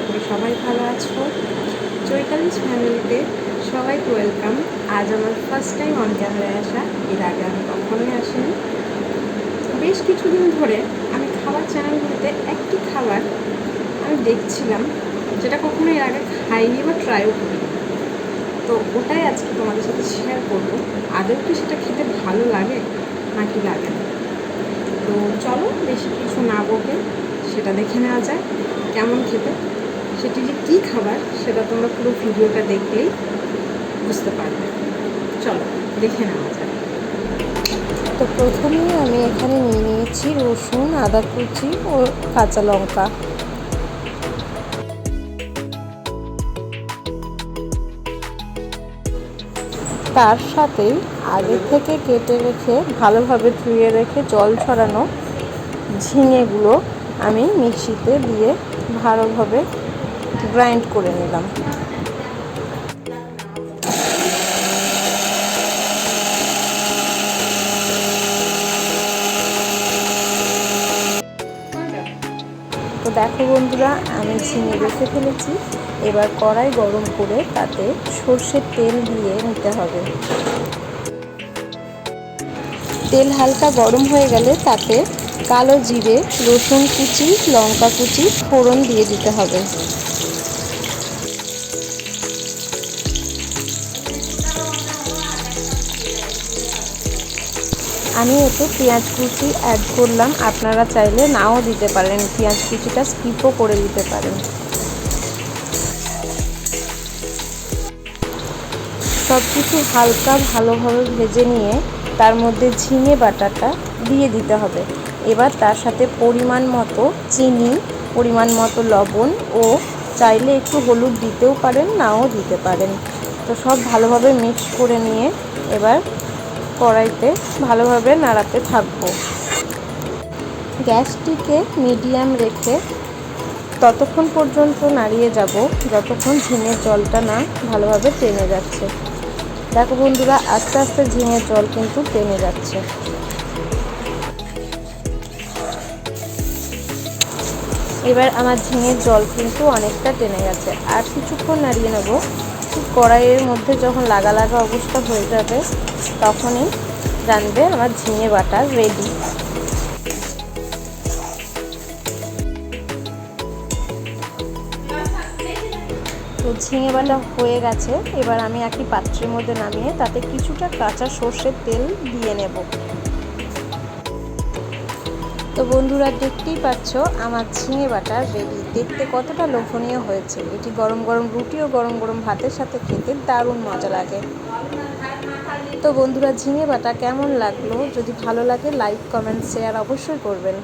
আশা করি সবাই ভালো আছো। চৈতালিশ ফ্যামিলিতে সবাইকে ওয়েলকাম। আজ আমার ফার্স্ট টাইম অন ক্যামেরায় আসা, এর আগে আমি কখনোই আসিনি। বেশ কিছুদিন ধরে আমি খাবার চ্যানেলগুলিতে একটি খাবার আমি দেখছিলাম, যেটা কখনো এর আগে খাইনি বা ট্রাইও করিনি। তো ওটাই আজকে তোমাদের সাথে শেয়ার করবো। আদৌ কি সেটা খেতে ভালো লাগে নাকি লাগে না। তো চলো বেশি কিছু না বকে সেটা দেখে নেওয়া যায় কেমন খেতে। সেটি যে কী খাবার সেটা তোমরা পুরো ভিডিওটা দেখলেই বুঝতে পারবে। চলো দেখে নেওয়া যায়। তো প্রথমেই আমি এখানে নিয়ে নিয়েছি রসুন, আদা কুচি ও কাঁচা লঙ্কা। তার সাথেই আগে থেকে কেটে রেখে ভালোভাবে ধুয়ে রেখে জল ছড়ানো ঝিঙেগুলো আমি মিক্সিতে দিয়ে ভালোভাবে গ্রাইন্ড করে নিলাম। তো দেখো বন্ধুরা, আমি ঝিঙে রেখে ফেলেছি। এবার কড়াই গরম করে তাতে সর্ষের তেল দিয়ে নিতে হবে। তেল হালকা গরম হয়ে গেলে তাতে কালো জিরে, রসুন কুচি, লঙ্কা কুচি ফোড়ন দিয়ে দিতে হবে। আমি এতে পেঁয়াজ কুচি অ্যাড করলাম, আপনারা চাইলে নাও দিতে পারেন, পেঁয়াজ কুচিটা স্কিপও করে দিতে পারেন। সব কিছু হালকা ভালোভাবে ভেজে নিয়ে তার মধ্যে ঝিঙে বাটাটা দিয়ে দিতে হবে। এবার তার সাথে পরিমাণ মতো চিনি, পরিমাণ মতো লবণ ও চাইলে একটু হলুদ দিতেও পারেন, নাও দিতে পারেন। তো সব ভালোভাবে মিক্স করে নিয়ে এবার কড়াইতে ভালোভাবে নাড়াতে থাকবো। গ্যাসটিকে মিডিয়াম রেখে ততক্ষণ পর্যন্ত নাড়িয়ে যাব যতক্ষণ ঝিঙের জলটা না ভালোভাবে টেনে যাচ্ছে। দেখো বন্ধুরা, আস্তে আস্তে ঝিঙের জল কিন্তু টেনে যাচ্ছে। এবার আমার ঝিঙের জল কিন্তু অনেকটা টেনে গেছে। আর কিছুক্ষণ নাড়িয়ে নেব। কড়াইয়ের মধ্যে যখন লাগা লাগা অবস্থা হয়ে যাবে তখনই জানবে আমার ঝিঙে বাটা রেডি। তো ঝিঙে বাটা হয়ে গেছে। এবার আমি একটি পাত্রের মধ্যে নামিয়ে তাতে কিছুটা কাঁচা সর্ষের তেল দিয়ে নেব। তো বন্ধুরা, দেখতেই পাচ্ছ আমার ঝিঙে বাটা রেডি। দেখতে কতটা লোভনীয় হয়েছে। এটি গরম গরম রুটি ও গরম গরম ভাতের সাথে খেতে দারুণ মজা লাগে। তো বন্ধুরা, ঝিঙে বাটা কেমন লাগলো? যদি ভালো লাগে লাইক, কমেন্ট, শেয়ার অবশ্যই করবেন।